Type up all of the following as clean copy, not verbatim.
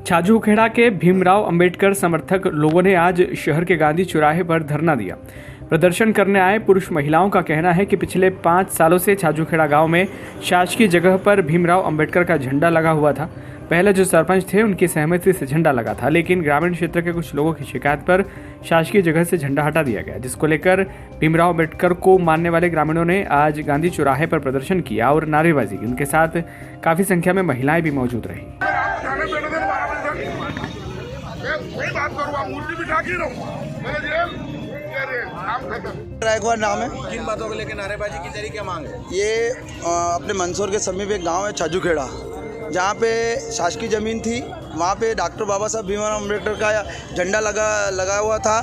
छाजूखेड़ा के भीमराव अंबेडकर समर्थक लोगों ने आज शहर के गांधी चौराहे पर धरना दिया। प्रदर्शन करने आए पुरुष महिलाओं का कहना है कि पिछले 5 सालों से छाजूखेड़ा गांव में शासकीय जगह पर भीमराव अंबेडकर का झंडा लगा हुआ था। पहले जो सरपंच थे उनकी सहमति से झंडा लगा था, लेकिन ग्रामीण क्षेत्र के कुछ लोगों की शिकायत पर शासकीय जगह से झंडा हटा दिया गया, जिसको लेकर भीमराव अंबेडकर को मानने वाले ग्रामीणों ने आज गांधी चौराहे पर प्रदर्शन किया और नारेबाजी की। उनके साथ काफी संख्या में महिलाएं भी मौजूद रही। रायकवाड़ नाम है। किन बातों को लेकर नारेबाजी की जा रही, क्या मांग है? ये अपने मंदसौर के समीप एक गांव है छाजूखेड़ा, जहाँ पे शासकीय ज़मीन थी। वहाँ पे डॉक्टर बाबा साहब भीमराव अम्बेडकर का झंडा लगा हुआ था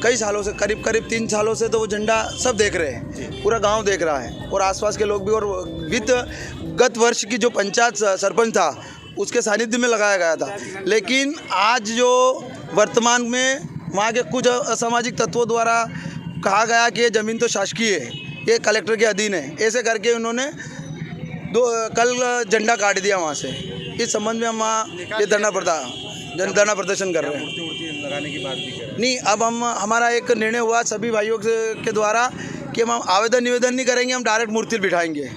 कई सालों से, करीब 3 सालों से। तो वो झंडा सब देख रहे हैं, पूरा गांव देख रहा है और आसपास के लोग भी। और गत वर्ष की जो पंचायत सरपंच था उसके सानिध्य में लगाया गया था, लेकिन आज जो वर्तमान में वहाँ के कुछ असामाजिक तत्वों द्वारा कहा गया कि ये ज़मीन तो शासकीय है, ये कलेक्टर के अधीन है, ऐसे करके उन्होंने कल झंडा काट दिया वहाँ से। इस संबंध में हम वहाँ ये धरना प्रदर्शन कर रहे हैं। लगाने की बात भी कर रहे हैं। नहीं, अब हमारा एक निर्णय हुआ सभी भाइयों के द्वारा कि हम आवेदन निवेदन नहीं करेंगे, हम डायरेक्ट मूर्ति बिठाएंगे।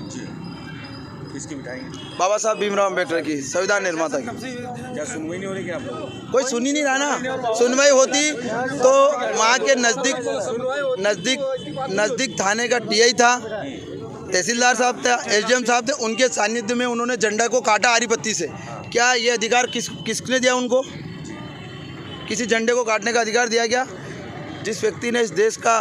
किसकी बिठाएंगे? बाबा साहब भीमराव अम्बेडकर की, संविधान निर्माता की। क्या सुनवाई नहीं हो रही? क्या आप लोग कोई सुन ही नहीं रहा ना। सुनवाई होती तो वहाँ के नज़दीक थाने का टीआई था, तहसीलदार साहब थे, एसडीएम साहब थे, उनके सानिध्य में उन्होंने झंडा को काटा आरी पत्ती से। क्या ये अधिकार किसने दिया उनको? किसी झंडे को काटने का अधिकार दिया गया? जिस व्यक्ति ने इस देश का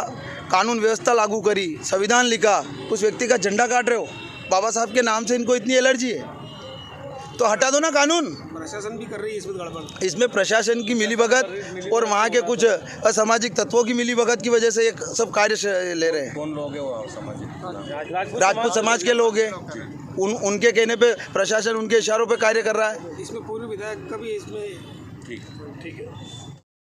कानून व्यवस्था लागू करी, संविधान लिखा, उस व्यक्ति का झंडा काट रहे हो। बाबा साहब के नाम से इनको इतनी एलर्जी है तो हटा दो ना कानून। प्रशासन भी कर रही है इसमें गड़बड़। इसमें प्रशासन की मिलीभगत और वहाँ के कुछ असामाजिक तत्वों की मिलीभगत की वजह से ये सब कार्य ले रहे हैं। कौन लोग हैं वो सामाजिक? राजपूत समाज के लोग हैं। उनके कहने पे प्रशासन उनके इशारों पे कार्य कर रहा है। इसमें पूर्व विधायक का भी इसमें ठीक है।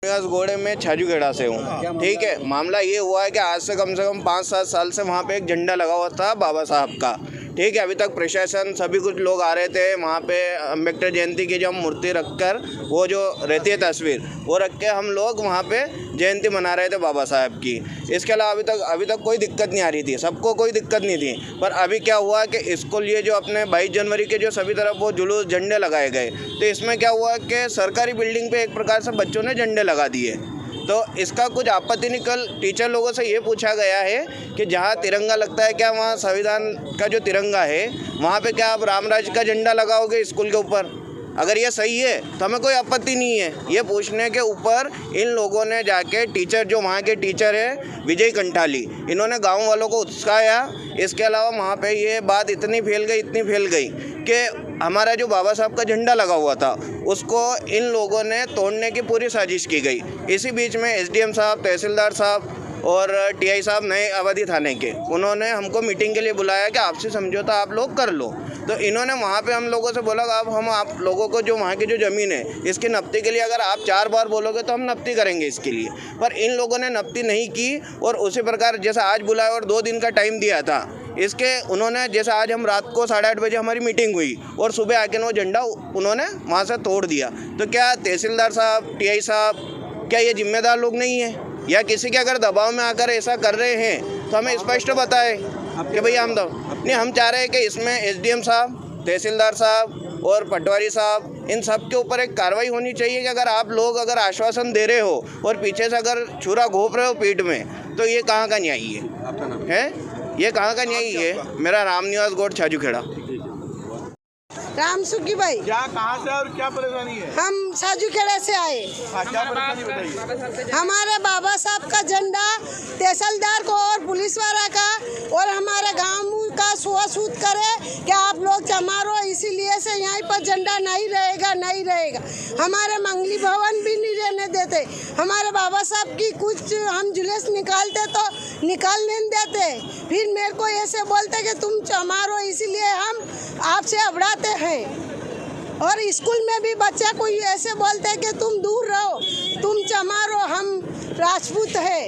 घोड़े में छाजूखेड़ा से हूँ। ठीक है, मामला ये हुआ है कि आज से कम 5-7 साल से वहाँ पे एक झंडा लगा हुआ था बाबा साहब का। ठीक है, अभी तक प्रशासन सभी कुछ लोग आ रहे थे वहाँ पे। अम्बेडकर जयंती की जो हम मूर्ति रखकर, वो जो रहती है तस्वीर, वो रख के हम लोग वहाँ पे जयंती मना रहे थे बाबा साहब की। इसके अलावा अभी तक कोई दिक्कत नहीं आ रही थी, सबको कोई दिक्कत नहीं थी। पर अभी क्या हुआ कि स्कूल ये जो अपने 22 जनवरी के जो सभी तरफ वो जुलूस झंडे लगाए गए, तो इसमें क्या हुआ कि सरकारी बिल्डिंग पे एक प्रकार से बच्चों ने झंडे लगा दिए। तो इसका कुछ आपत्ति नहीं। कल टीचर लोगों से ये पूछा गया है कि जहाँ तिरंगा लगता है, क्या वहाँ संविधान का जो तिरंगा है वहाँ पे क्या आप रामराज का झंडा लगाओगे स्कूल के ऊपर? अगर ये सही है तो हमें कोई आपत्ति नहीं है। ये पूछने के ऊपर इन लोगों ने जाके टीचर, जो वहाँ के टीचर है विजय कंठाली, इन्होंने गाँव वालों को उकसाया। इसके अलावा वहाँ पे ये बात इतनी फैल गई कि हमारा जो बाबा साहब का झंडा लगा हुआ था उसको इन लोगों ने तोड़ने की पूरी साजिश की गई। इसी बीच में एसडीएम साहब, तहसीलदार साहब और टीआई साहब नए आबादी थाने के, उन्होंने हमको मीटिंग के लिए बुलाया कि आपसी समझौता आप लोग कर लो। तो इन्होंने वहाँ पे हम लोगों से बोला कि अब हम आप लोगों को जो वहाँ की जो ज़मीन है इसकी नफ्ती के लिए अगर आप 4 बार बोलोगे तो हम नफ्ती करेंगे इसके लिए। पर इन लोगों ने नफ्ती नहीं की और उसी प्रकार जैसा आज बुलाया और 2 दिन का टाइम दिया था इसके, उन्होंने जैसा आज हम रात को 8:30 बजे हमारी मीटिंग हुई और सुबह आके वो झंडा उन्होंने वहाँ से तोड़ दिया। तो क्या तहसीलदार साहब, टीआई साहब, क्या ये जिम्मेदार लोग नहीं है? या किसी के अगर दबाव में आकर ऐसा कर रहे हैं तो हमें स्पष्ट बताएं कि भैया हम चाह रहे हैं कि इसमें एसडीएम साहब, तहसीलदार साहब और पटवारी साहब, इन सब के ऊपर एक कार्रवाई होनी चाहिए कि अगर आप लोग अगर आश्वासन दे रहे हो और पीछे से अगर छुरा घोंप रहे हो पीठ में, तो ये कहाँ का न्यायी है? ये कहाँ का न्यायी है? मेरा रामनिवास गौड़, छाजूखेड़ा। राम सुखी भाई। क्या, कहाँ से और क्या परेशानी है? हम छाजूखेड़ा से आए। क्या परेशानी बताइए? हमारे बाबा साहब का झंडा तहसीलदार को और पुलिस वाला का और हमारे गांव का सूत करे कि आप लोग चमारो, इसीलिए से यहाँ पर झंडा नहीं रहेगा। हमारे मंगली भवन भी नहीं रहने देते। हमारे बाबा साहब की कुछ हम जुलूस निकालते तो निकाल नहीं देते। फिर मेरे को ऐसे बोलते कि तुम चमारो, इसीलिए हम आपसे अबड़ाते हैं। और स्कूल में भी बच्चा कोई ऐसे बोलते हैं कि तुम दूर रहो, तुम चमारो, हम राजपूत है।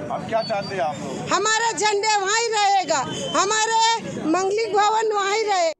अब क्या चाहते हैं आप लोग? हमारा झंडे वहीं रहेगा, हमारे मंगली भवन वहीं रहेगा।